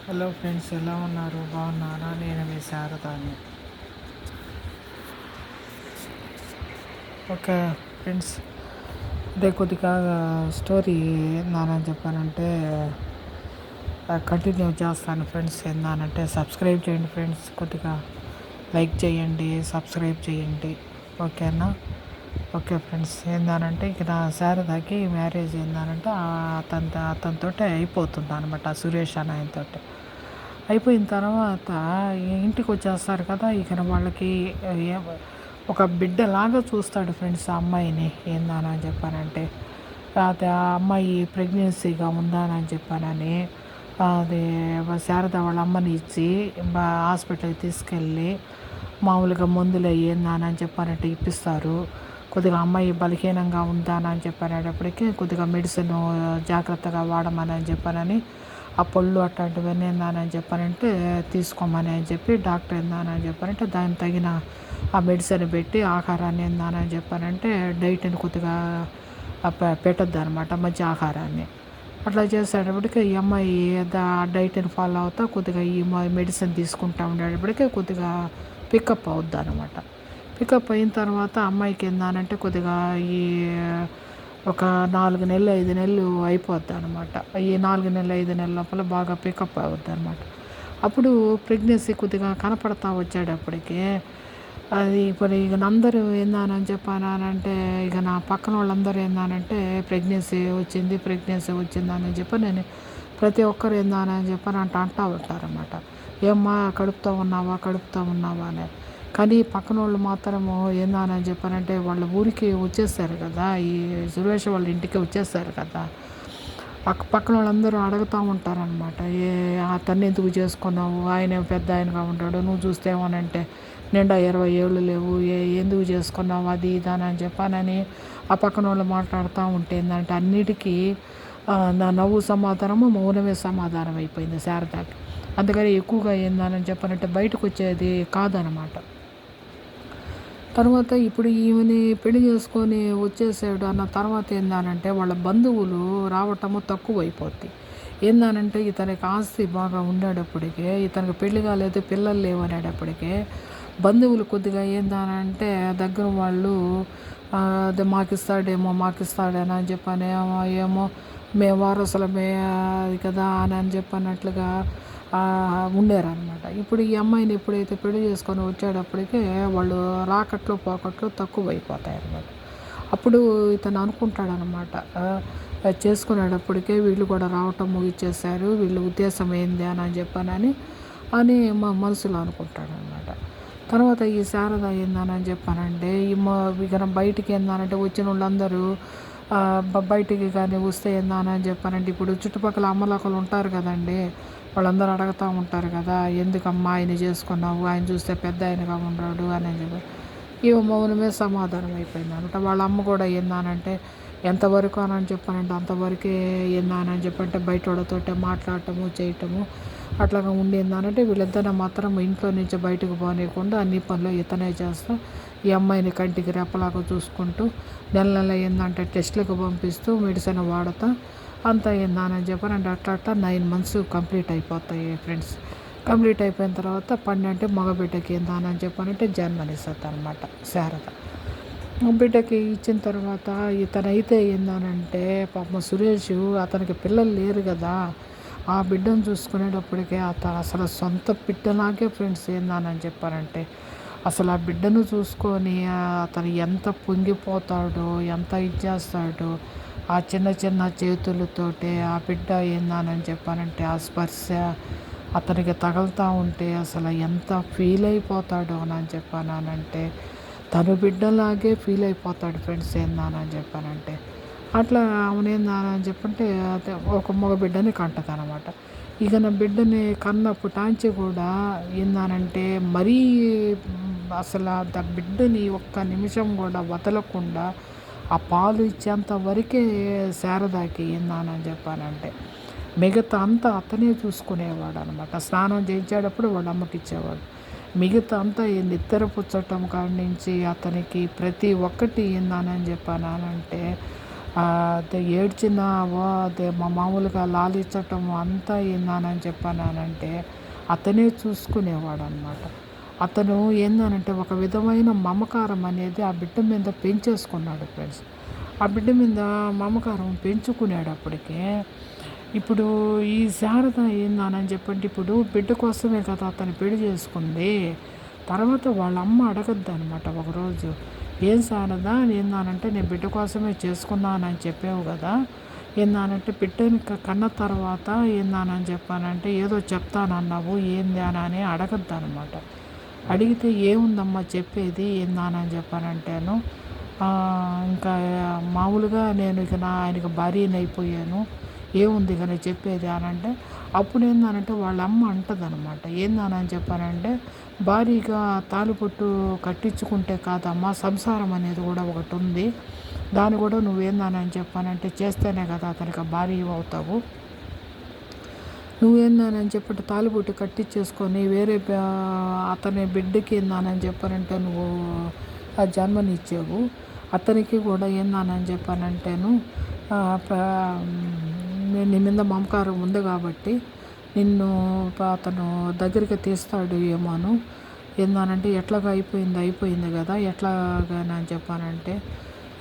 Hello friends, ఎలా ఉన్నారు? బాగున్నారా? నేను మీ శారదాని. ఓకే ఫ్రెండ్స్, అదే కొద్దిగా స్టోరీ ఏందని చెప్పానంటే కంటిన్యూ చేస్తాను ఫ్రెండ్స్. ఏందానంటే సబ్స్క్రైబ్ చేయండి ఫ్రెండ్స్, కొద్దిగా లైక్ చేయండి, సబ్స్క్రైబ్ చేయండి. ఓకేనా? ఓకే ఫ్రెండ్స్, ఏందానంటే ఇక నా శారదాకి మ్యారేజ్ ఏందానంటే అతనితో అయిపోతుంది అనమాట, సురేష్ అన్న ఆయనతో. అయిపోయిన తర్వాత ఇంటికి వచ్చేస్తారు కదా. ఇక వాళ్ళకి ఏ- ఒక బిడ్డలాగా చూస్తాడు ఫ్రెండ్స్ ఆ అమ్మాయిని. ఏందని చెప్పానంటే అది ఆ అమ్మాయి ప్రెగ్నెన్సీగా ఉందానని చెప్పానని అది శారద వాళ్ళ అమ్మని ఇచ్చి హాస్పిటల్కి తీసుకెళ్ళి మామూలుగా మందులు ఏందని చెప్పానంటే ఇప్పిస్తారు. కొద్దిగా అమ్మాయి బలహీనంగా ఉందానని చెప్పనేటప్పటికీ కొద్దిగా మెడిసిన్ జాగ్రత్తగా వాడమని చెప్పానని ఆ పళ్ళు అట్లాంటివన్నీ ఏందని చెప్పానంటే తీసుకోమని అని చెప్పి డాక్టర్ ఏందని చెప్పారంటే దానికి తగిన ఆ మెడిసిన్ పెట్టి ఆహారాన్ని ఏందని చెప్పానంటే డైట్ని కొద్దిగా పెట్టద్దు అనమాట, మంచి ఆహారాన్ని. అట్లా చేసేటప్పటికి ఈ అమ్మాయి డైట్ని ఫాలో అవుతా కొద్దిగా ఈ మెడిసిన్ తీసుకుంటా ఉండేటప్పటికి కొద్దిగా పికప్ అవుద్ది అనమాట. పికప్ అయిన తర్వాత అమ్మాయికి ఏందానంటే కొద్దిగా ఈ ఒక 4 నెలలు 5 నెలలు అయిపోద్ది అనమాట. ఈ 4 నెలలు 5 నెలల లోపల బాగా పికప్ అవుద్ది అనమాట. అప్పుడు ప్రెగ్నెన్సీ కొద్దిగా కనపడతా వచ్చేటప్పటికి అది ఇప్పుడు ఇక అందరూ ఏందానని చెప్పానంటే ఇక నా పక్కన వాళ్ళందరూ ఏందానంటే ప్రెగ్నెన్సీ వచ్చిందని చెప్పి నేను ప్రతి ఒక్కరు ఏందానని చెప్పని అంటూ ఉంటారన్నమాట. ఏమ్మా కడుపుతూ ఉన్నావా అని. కానీ పక్కన వాళ్ళు మాత్రము ఏందని చెప్పారంటే వాళ్ళ ఊరికి వచ్చేసారు కదా, ఈ సురేష్ వాళ్ళ ఇంటికి వచ్చేసారు కదా. పక్కన వాళ్ళందరూ అడుగుతూ ఉంటారనమాట. అతన్ని ఎందుకు చేసుకున్నావు, ఆయన పెద్ద ఆయనగా ఉంటాడు, నువ్వు చూస్తేమోనంటే నిండా 20 ఏళ్ళు లేవు, ఎందుకు చేసుకున్నావు అది ఇదని అని చెప్పానని ఆ పక్కన వాళ్ళు మాట్లాడుతూ ఉంటే ఏంటంటే అన్నిటికీ నా నవ్వు సమాధానము మౌనమే సమాధానం అయిపోయింది శారదాకి. అందుకని ఎక్కువగా ఏందని చెప్పానంటే బయటకు వచ్చేది కాదనమాట. తర్వాత ఇప్పుడు ఈమెని పెళ్లి చేసుకొని వచ్చేసాడు అన్న తర్వాత ఏందానంటే వాళ్ళ బంధువులు రావటము తక్కువైపోద్ది. ఏందానంటే ఇతనికి ఆస్తి బాగా ఉండేటప్పటికే, ఇతనికి పెళ్లి కాలేదు, పిల్లలు లేవు అనేటప్పటికే బంధువులు కొద్దిగా ఏందానంటే దగ్గర వాళ్ళు అది మాకిస్తాడేనా అని చెప్పని ఏమో మేము వారసులమే కదా అని చెప్పన్నట్లుగా ఉండారనమాట. ఇప్పుడు ఈ అమ్మాయిని ఎప్పుడైతే పెళ్లి చేసుకొని వచ్చేటప్పటికే వాళ్ళు రాకట్లు పోకట్లు తక్కువైపోతాయి అన్నమాట. అప్పుడు ఇతను అనుకుంటాడనమాట, చేసుకునేటప్పటికే వీళ్ళు కూడా రావటం ముగిచ్చేసారు, వీళ్ళ ఉద్దేశం ఏంది అని చెప్పానని అని మా మనసులో అనుకుంటాడనమాట. తర్వాత ఈ శారద ఏందని చెప్పానంటే ఇక బయటికి ఏందనంటే వచ్చిన వాళ్ళందరూ బయటికి కానీ వస్తే ఏందని చెప్పానంటే ఇప్పుడు చుట్టుపక్కల అమ్మలక్కలు ఉంటారు కదండి, వాళ్ళందరూ అడుగుతూ ఉంటారు కదా, ఎందుకమ్మా ఆయన చేసుకున్నావు, ఆయన చూస్తే పెద్ద ఆయనగా ఉన్నాడు అని చెప్పి ఇవి మౌనమే సమాధానం అయిపోయింది అనమాట. వాళ్ళ అమ్మ కూడా ఏందానంటే ఎంతవరకు అని చెప్పానంటే అంతవరకే ఏందని చెప్పంటే బయట వాళ్ళతోటే మాట్లాడటము చేయటము అట్లాగా ఉండిందనంటే వీళ్ళిద్దరిని మాత్రం ఇంట్లో నుంచి బయటకు పోనీయకుండా అన్ని పనులు ఇతనే చేస్తూ ఈ అమ్మాయిని కంటికి రెప్పలాగా చూసుకుంటూ నెల ఏందంటే టెస్టులకు పంపిస్తూ మెడిసిన్ వాడుతూ అంతా ఏందని చెప్పారంటే అట్లా 9 months కంప్లీట్ అయిపోతాయి ఫ్రెండ్స్. కంప్లీట్ అయిపోయిన తర్వాత అంటే మగబిడ్డకి ఏందని చెప్పానంటే జన్మనిస్తుంది అనమాట శారద. బిడ్డకి ఇచ్చిన తర్వాత ఇతనైతే ఏందనంటే పాపం సురేష్ అతనికి పిల్లలు లేరు కదా, ఆ బిడ్డను చూసుకునేటప్పటికే అసలు సొంత బిడ్డలాగే ఫ్రెండ్స్. ఏందని చెప్పారంటే అసలు ఆ బిడ్డను చూసుకొని అతను ఎంత పొంగిపోతాడో, ఎంత ఇచ్చేస్తాడో ఆ చిన్న చిన్న చేతులతోటే ఆ బిడ్డ ఏందని చెప్పానంటే ఆ స్పర్శ అతనికి తగులుతూ ఉంటే అసలు ఎంత ఫీల్ అయిపోతాడో అని చెప్పానంటే తను బిడ్డలాగే ఫీల్ అయిపోతాడు ఫ్రెండ్స్. ఏందని చెప్పానంటే అట్లా అవునేందని చెప్పంటే అదే ఒక మగ బిడ్డని కంటదనమాట. ఇక నా బిడ్డని కన్నప్పటాంచి కూడా ఏందనంటే మరీ అసలు ఆ బిడ్డని ఒక్క నిమిషం కూడా వదలకుండా ఆ పాలు ఇచ్చేంత వరకే శారదాకి ఏందని చెప్పానంటే మిగతా అంతా అతనే చూసుకునేవాడు అనమాట. స్నానం చేయించేటప్పుడు వాళ్ళ అమ్మకి ఇచ్చేవాడు. మిగతా అంతా ఈ నిద్ర పుచ్చటం కాడి నుంచి అతనికి ప్రతి ఒక్కటి ఏందని చెప్పానంటే అదే ఏడ్చిన అదే మామూలుగా లాలించటం అంతా ఏందానని చెప్పానంటే అతనే చూసుకునేవాడు అనమాట. అతను ఏందనంటే ఒక విధమైన మమకారం అనేది ఆ బిడ్డ మీద పెంచేసుకున్నాడు ఫ్రెండ్స్. ఆ బిడ్డ మీద మమకారం పెంచుకునేటప్పటికి ఇప్పుడు ఈ శారద ఏందానని చెప్పంటే ఇప్పుడు బిడ్డ కోసమే కదా అతను పెళ్లి చేసుకుంది. తర్వాత వాళ్ళ అమ్మ అడగద్దనమాట ఒకరోజు, ఏం శారద ఏందానంటే నేను బిడ్డ కోసమే చేసుకున్నానని చెప్పావు కదా, ఏందానంటే బిడ్డని కన్న తర్వాత ఏందానని చెప్పానంటే ఏదో చెప్తానన్నావు ఏంది అని అడగద్దనమాట. అడిగితే ఏముందమ్మా చెప్పేది ఏందానని చెప్పానంటేను, ఇంకా మామూలుగా నేను ఇక ఆయనకి భార్యని అయిపోయాను, ఏముంది ఇక నేను చెప్పేది అని అంటే, అప్పుడు ఏందనంటే వాళ్ళ అమ్మ అంటదనమాట. ఏందని చెప్పానంటే భారీగా తాళిబొట్టు కట్టించుకుంటే కాదమ్మా, సంసారం అనేది కూడా ఒకటి ఉంది, దాన్ని కూడా నువ్వేందని చెప్పానంటే చేస్తేనే కదా అతనికి భార్య అవుతావు. నువ్వేందని చెప్పంటే తాళిబొట్టు కట్టించేసుకొని వేరే అతని బిడ్డకి ఏందని చెప్పానంటే నువ్వు ఆ జన్మనిచ్చావు. అతనికి కూడా ఏందని చెప్పానంటేను నీ మీద మమకారం ఉంది కాబట్టి నిన్ను అతను దగ్గరికి తీస్తాడు ఏమోను. ఏందనంటే ఎట్లాగా అయిపోయింది కదా, ఎట్లాగానని చెప్పానంటే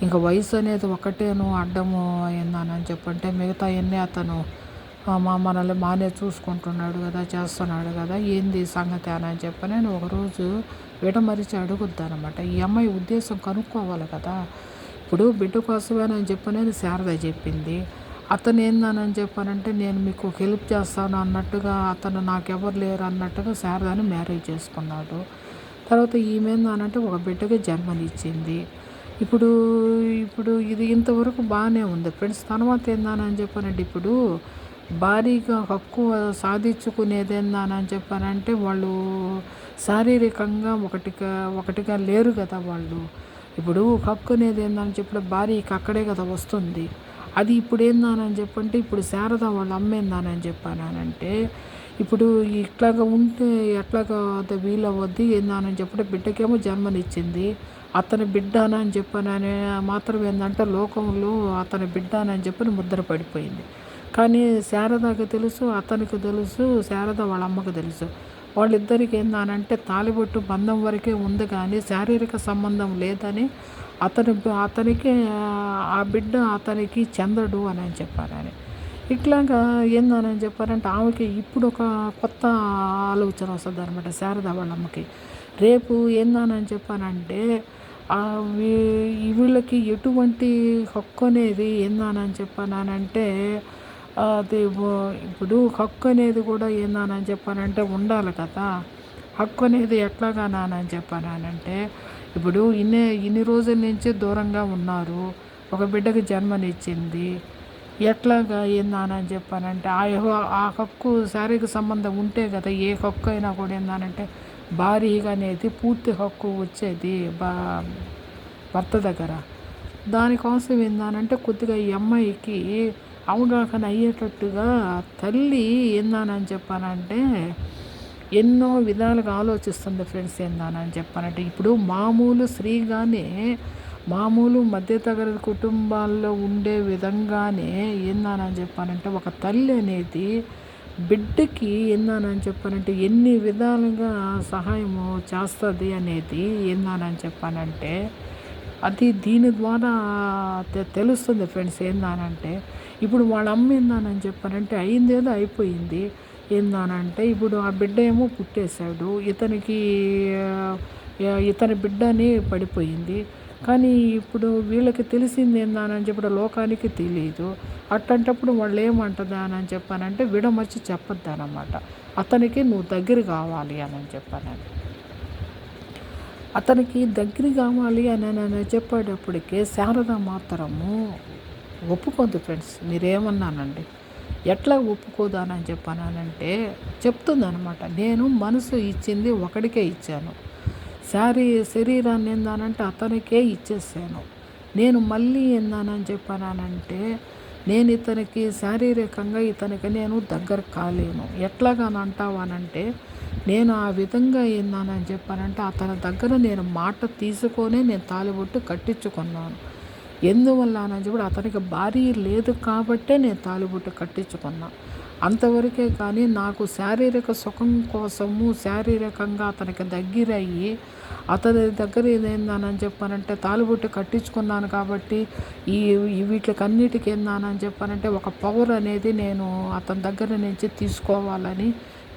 ఇంకా వయసు అనేది ఒకటేను అడ్డము ఏందని చెప్పంటే మిగతా అన్నీ అతను మనల్ని మానే చూసుకుంటున్నాడు కదా, చేస్తున్నాడు కదా, ఏంది సంగతి అని చెప్పి నేను ఒకరోజు విడమరిచి అడుగుద్దానమాట. ఈ అమ్మాయి ఉద్దేశం కనుక్కోవాలి కదా. ఇప్పుడు బిడ్డ కోసమేనని చెప్పనేది శారద చెప్పింది. అతను ఏందని చెప్పానంటే నేను మీకు హెల్ప్ చేస్తాను అన్నట్టుగా, అతను నాకెవరు లేరు అన్నట్టుగా శారదాని మ్యారేజ్ చేసుకున్నాడు. తర్వాత ఈమె ఏందనంటే ఒక బిడ్డకి జన్మనిచ్చింది. ఇప్పుడు ఇప్పుడు ఇది ఇంతవరకు బాగానే ఉంది ఫ్రెండ్స్. తర్వాత ఏందని చెప్పానంటే ఇప్పుడు భారీగా హక్కు సాధించుకునేది ఏందని చెప్పానంటే వాళ్ళు శారీరకంగా ఒకటిగా లేరు కదా వాళ్ళు. ఇప్పుడు హక్కు అనేది ఏందని చెప్పిన భార్యకి అక్కడే కదా వస్తుంది. అది ఇప్పుడు ఏందని చెప్పంటే ఇప్పుడు శారద వాళ్ళ అమ్మ ఏందని చెప్పానంటే ఇప్పుడు ఇట్లాగా ఉంటే ఎట్లాగా వీలవద్ది ఏందని చెప్పంటే బిడ్డకేమో జన్మనిచ్చింది, అతని బిడ్డ అని చెప్పానని మాత్రం ఏంటంటే లోకంలో అతని బిడ్డ అని చెప్పని ముద్ర పడిపోయింది. కానీ శారదకి తెలుసు, అతనికి తెలుసు, శారద వాళ్ళ అమ్మకు తెలుసు. వాళ్ళిద్దరికి ఏందనంటే తాళిబొట్టు బంధం వరకే ఉంది కానీ శారీరక సంబంధం లేదని అతనికి ఆ బిడ్డ అతనికి చెందడు అని చెప్పారని. ఇట్లాగా ఏందని చెప్పారంటే ఆమెకి ఇప్పుడు ఒక కొత్త ఆలోచన వస్తుంది అనమాట శారద వాళ్ళ అమ్మకి. రేపు ఏందని చెప్పానంటే వీళ్ళకి ఎటువంటి హక్కు అనేది ఏందని చెప్పానంటే అది ఇప్పుడు హక్కు అనేది కూడా ఏందని చెప్పానంటే ఉండాలి కదా. హక్కు అనేది ఎట్లాగానని చెప్పానంటే ఇప్పుడు ఇన్ని రోజుల నుంచి దూరంగా ఉన్నారు, ఒక బిడ్డకి జన్మనిచ్చింది, ఎట్లాగా ఏందని చెప్పానంటే ఆ హక్కు శారీరక సంబంధం ఉంటే కదా ఏ హక్కు అయినా కూడా ఏందనంటే భారీగా అనేది పూర్తి హక్కు వచ్చేది భర్త దగ్గర. దానికోసం ఏందనంటే కొద్దిగా ఈ అమ్మాయికి అవగాహన అయ్యేటట్టుగా తల్లి ఏందని చెప్పానంటే ఎన్నో విధాలుగా ఆలోచిస్తుంది ఫ్రెండ్స్. ఏందని చెప్పానంటే ఇప్పుడు మామూలు స్త్రీగానే మామూలు మధ్యతరగతి కుటుంబాల్లో ఉండే విధంగానే ఏందని చెప్పానంటే ఒక తల్లి అనేది బిడ్డకి ఏందని చెప్పానంటే ఎన్ని విధాలుగా సహాయము చేస్తుంది అనేది ఏందని చెప్పానంటే అది దీని ద్వారా తెలుస్తుంది ఫ్రెండ్స్. ఏందనంటే ఇప్పుడు వాళ్ళ అమ్మ ఏందని చెప్పానంటే అయిందేదో అయిపోయింది. ఏందనంటే ఇప్పుడు ఆ బిడ్డ ఏమో పుట్టేశాడు, ఇతని బిడ్డని పడిపోయింది. కానీ ఇప్పుడు వీళ్ళకి తెలిసింది ఏందని చెప్పి లోకానికి తెలియదు. అట్లాంటప్పుడు వాళ్ళు ఏమంటుంది అని చెప్పానంటే విడమర్చి చెప్పొద్దనమాట. అతనికి నువ్వు దగ్గర కావాలి అని చెప్పానని. అతనికి దగ్గర కావాలి అని చెప్పేటప్పటికే శారద మాత్రము ఒప్పుకోద్దు ఫ్రెండ్స్. మీరేమన్నానండి, ఎట్లా ఒప్పుకోదు అని చెప్పానంటే చెప్తుందనమాట. నేను మనసు ఇచ్చింది ఒకడికే ఇచ్చాను, శరీరాన్ని ఏందానంటే అతనికే ఇచ్చేసాను. నేను మళ్ళీ ఏందానని చెప్పానంటే నేను ఇతనికి శారీరకంగా ఇతనికి నేను దగ్గర కాలేను. ఎట్లాగాని అంటావానంటే నేను ఆ విధంగా ఏందానని చెప్పానంటే అతని దగ్గర నేను మాట తీసుకొనే నేను తాళిబొట్టు కట్టించుకున్నాను. ఎందువల్ల అని చెప్పి అతనికి భార్య లేదు కాబట్టే నేను తాళిబొట్టు కట్టించుకున్నా. అంతవరకే కానీ నాకు శారీరక సుఖం కోసము శారీరకంగా అతనికి దగ్గరయ్యి అతని దగ్గర ఏందని చెప్పానంటే తాళిబొట్టు కట్టించుకున్నాను కాబట్టి ఈ వీటికన్నిటికి ఏందని చెప్పానంటే ఒక పవర్ అనేది నేను అతని దగ్గర నుంచి తీసుకోవాలని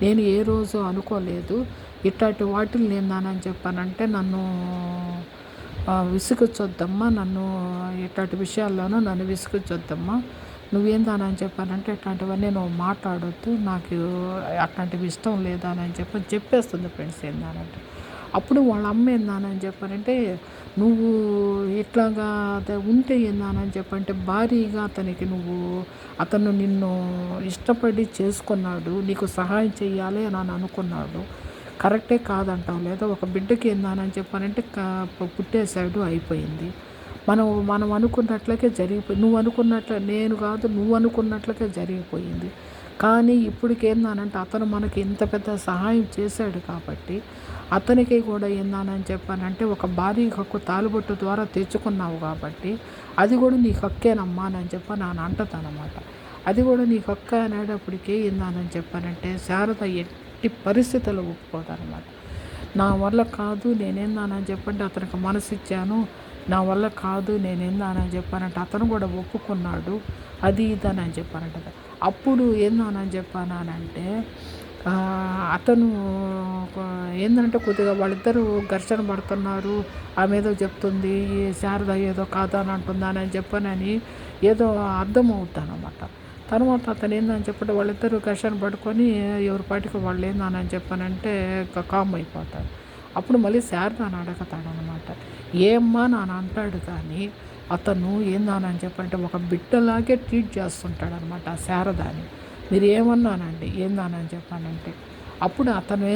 నేను ఏ రోజు అనుకోలేదు. ఇట్లాంటి వాటిని ఏందని చెప్పానంటే నన్ను విసుగుచొద్దమ్మా, నన్ను ఇట్లాంటి విషయాల్లోనూ నన్ను విసుగుచొద్దమ్మా, నువ్వేందని చెప్పానంటే ఇట్లాంటివన్నీ నువ్వు మాట్లాడొద్దు, నాకు అట్లాంటివి ఇష్టం లేదా అని చెప్పేస్తుంది ఫ్రెండ్స్. ఏందనంటే అప్పుడు వాళ్ళ అమ్మ ఏందని చెప్పారంటే నువ్వు ఇట్లాగా ఉంటే ఏందని చెప్పంటే భారీగా అతను నిన్ను ఇష్టపడి చేసుకున్నాడు, నీకు సహాయం చేయాలి అని అనుకున్నాడు, కరెక్టే కాదంటావు లేదా, ఒక బిడ్డకి ఏందని చెప్పానంటే పుట్టేశాడు, అయిపోయింది. మనం అనుకున్నట్లకే నువ్వు అనుకున్నట్లే నేను కాదు, నువ్వు అనుకున్నట్లకే జరిగిపోయింది. కానీ ఇప్పటికేందానంటే అతను మనకి ఇంత పెద్ద సహాయం చేశాడు కాబట్టి అతనికి కూడా ఏందానని చెప్పానంటే ఒక భారీ హక్కు తాలుబొట్టు ద్వారా తెచ్చుకున్నావు కాబట్టి అది కూడా నీ హక్కేనమ్మా అని చెప్పని అంటదనమాట. అది కూడా నీ హక్కు అనేటప్పటికీ ఏందానని చెప్పానంటే శారద ఎట్టి పరిస్థితుల్లో ఒప్పుకోదనమాట. నా వల్ల కాదు, నేనేందానని చెప్పంటే అతనికి మనసిచ్చాను, నా వల్ల కాదు, నేనేందానని చెప్పానంటే అతను కూడా ఒప్పుకున్నాడు, అది ఇదని చెప్పానంట. అప్పుడు ఏందానని చెప్పానంటే అతను ఏంటంటే కొద్దిగా వాళ్ళిద్దరూ ఘర్షణ పడుతున్నారు, ఆమె ఏదో చెప్తుంది, శారద ఏదో కాదని అంటుందని చెప్పనని ఏదో అర్థమవుద్ది అనమాట. తర్వాత అతను ఏందని చెప్పంటే వాళ్ళిద్దరూ ఘర్షణ పడుకొని ఎవరి పాటికి వాళ్ళు ఏందని చెప్పానంటే కామ్ అయిపోతారు. అప్పుడు మళ్ళీ శారద అని అడుగుతాడనమాట. ఏమ్మా అని అంటాడు కానీ అతను ఏందని చెప్పంటే ఒక బిడ్డలాగే ట్రీట్ చేస్తుంటాడనమాట ఆ శారదాని. మీరు ఏమన్నానండి ఏందని చెప్పానంటే అప్పుడు అతను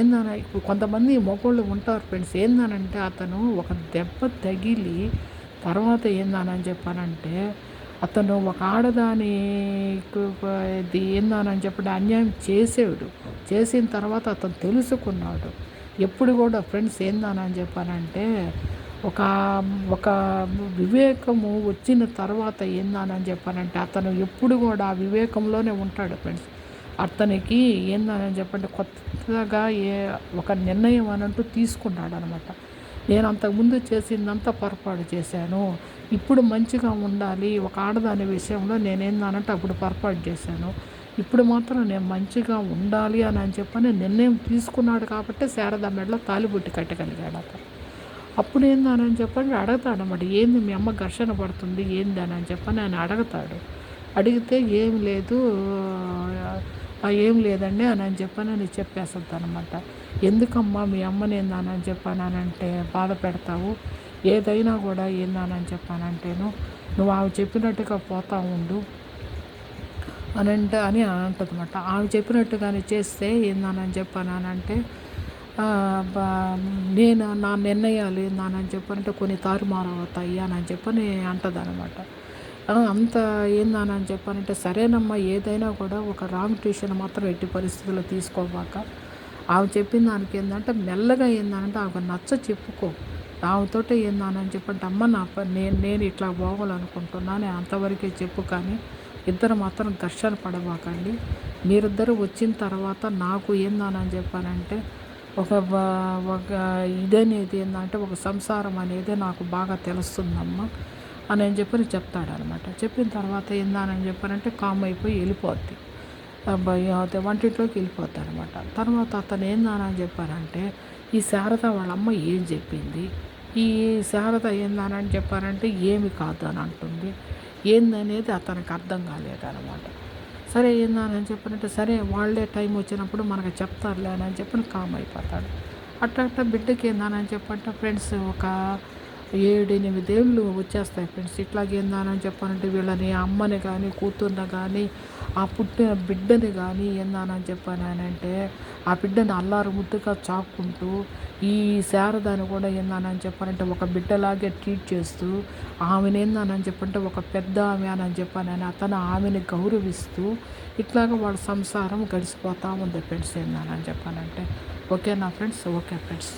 ఇప్పుడు కొంతమంది మగోళ్ళు ఉంటారు ఫ్రెండ్స్, ఏందనంటే అతను ఒక దెబ్బ తగిలి తర్వాత ఏందని చెప్పానంటే అతను ఒక ఆడదాని ఇది ఏందని చెప్పండి అన్యాయం చేసిన తర్వాత అతను తెలుసుకున్నాడు. ఎప్పుడు కూడా ఫ్రెండ్స్ ఏందని చెప్పానంటే ఒక ఒక వివేకము వచ్చిన తర్వాత ఏందని చెప్పానంటే అతను ఎప్పుడు కూడా ఆ వివేకంలోనే ఉంటాడు ఫ్రెండ్స్. అతనికి ఏందని చెప్పంటే కొత్తగా ఒక నిర్ణయం అనంటూ తీసుకున్నాడు అనమాట. నేను అంతకుముందు చేసిందంతా పొరపాటు చేశాను, ఇప్పుడు మంచిగా ఉండాలి, ఒక ఆడదాని విషయంలో నేనేందనంటే అప్పుడు పొరపాటు చేశాను, ఇప్పుడు మాత్రం నేను మంచిగా ఉండాలి అని చెప్పని నిర్ణయం తీసుకున్నాడు కాబట్టి శారద మెడలో తాలిబొట్టు కట్టగలిగాడు అతను. అప్పుడు ఏందని చెప్పండి అడుగుతాడు అన్నమాట, ఏంది మీ అమ్మ ఘర్షణ పడుతుంది ఏంది అని చెప్పని ఆయన అడుగుతాడు. అడిగితే ఏం లేదండి అని చెప్పని చెప్పేస్తుంది అనమాట. ఎందుకమ్మా మీ అమ్మని ఏందని చెప్పానంటే బాధ పెడతావు, ఏదైనా కూడా ఏందని చెప్పానంటేను నువ్వు ఆమె చెప్పినట్టుగా పోతా ఉండు అని అంటుంది అనమాట. ఆమె చెప్పినట్టుగానే చేస్తే ఏందని చెప్పానంటే నేను నా నిర్ణయాలు ఏందని చెప్పానంటే కొన్ని తారుమారు అవుతాయి అని చెప్పని అంటుంది అనమాట. అంత ఏందని చెప్పానంటే సరేనమ్మా, ఏదైనా కూడా ఒక రాంగ్ ట్యూషన్ మాత్రం ఎట్టి పరిస్థితుల్లో తీసుకోవాక, ఆమె చెప్పిన దానికి ఏంటంటే మెల్లగా ఏందనంటే ఆమెకు నచ్చ చెప్పుకో, ఆమెతోటే ఏందని చెప్పంటే అమ్మ నేను ఇట్లా పోవాలనుకుంటున్నాను అంతవరకే చెప్పు, కానీ ఇద్దరు మాత్రం ఘర్షణ పడబాకండి, మీరిద్దరు వచ్చిన తర్వాత నాకు ఏందని చెప్పానంటే ఒక ఇదనేది ఏంటంటే ఒక సంసారం అనేది నాకు బాగా తెలుస్తుందమ్మా అని చెప్తాడనమాట. చెప్పిన తర్వాత ఏందని చెప్పానంటే కామ్ అయిపోయి వెళ్ళిపోద్ది, వంటింట్లోకి వెళ్ళిపోద్ది అనమాట. తర్వాత అతను ఏందని చెప్పారంటే ఈ శారద వాళ్ళ అమ్మ ఏం చెప్పింది, ఈ శారద ఏందని చెప్పారంటే ఏమి కాదు అని అంటుంది, ఏందనేది అతనికి అర్థం కాలేదనమాట. సరే ఏందని చెప్పారంటే సరే వాళ్ళే టైం వచ్చినప్పుడు మనకు చెప్తారులే అని చెప్పని కామ్ అయిపోతాడు. అట్లా బిడ్డకి ఏందని చెప్పంటే ఫ్రెండ్స్ ఒక 7-8 ఏళ్ళు వచ్చేస్తాయి ఫ్రెండ్స్. ఇట్లాగే ఏందని చెప్పానంటే వీళ్ళని అమ్మని కానీ కూతుర్ని కానీ ఆ పుట్టిన బిడ్డని కానీ ఏందని చెప్పానంటే ఆ బిడ్డని అల్లారు ముద్దుగా చాక్కుంటూ ఈ శారదాని కూడా ఏందని చెప్పానంటే ఒక బిడ్డలాగే ట్రీట్ చేస్తూ ఆమెను ఏందని చెప్పంటే ఒక పెద్ద ఆమె అని చెప్పానని అతను ఆమెని గౌరవిస్తూ ఇట్లాగా వాళ్ళ సంసారం గడిచిపోతూ ఉంది ఫ్రెండ్స్. ఏందని చెప్పానంటే ఓకేనా ఫ్రెండ్స్? Okay friends.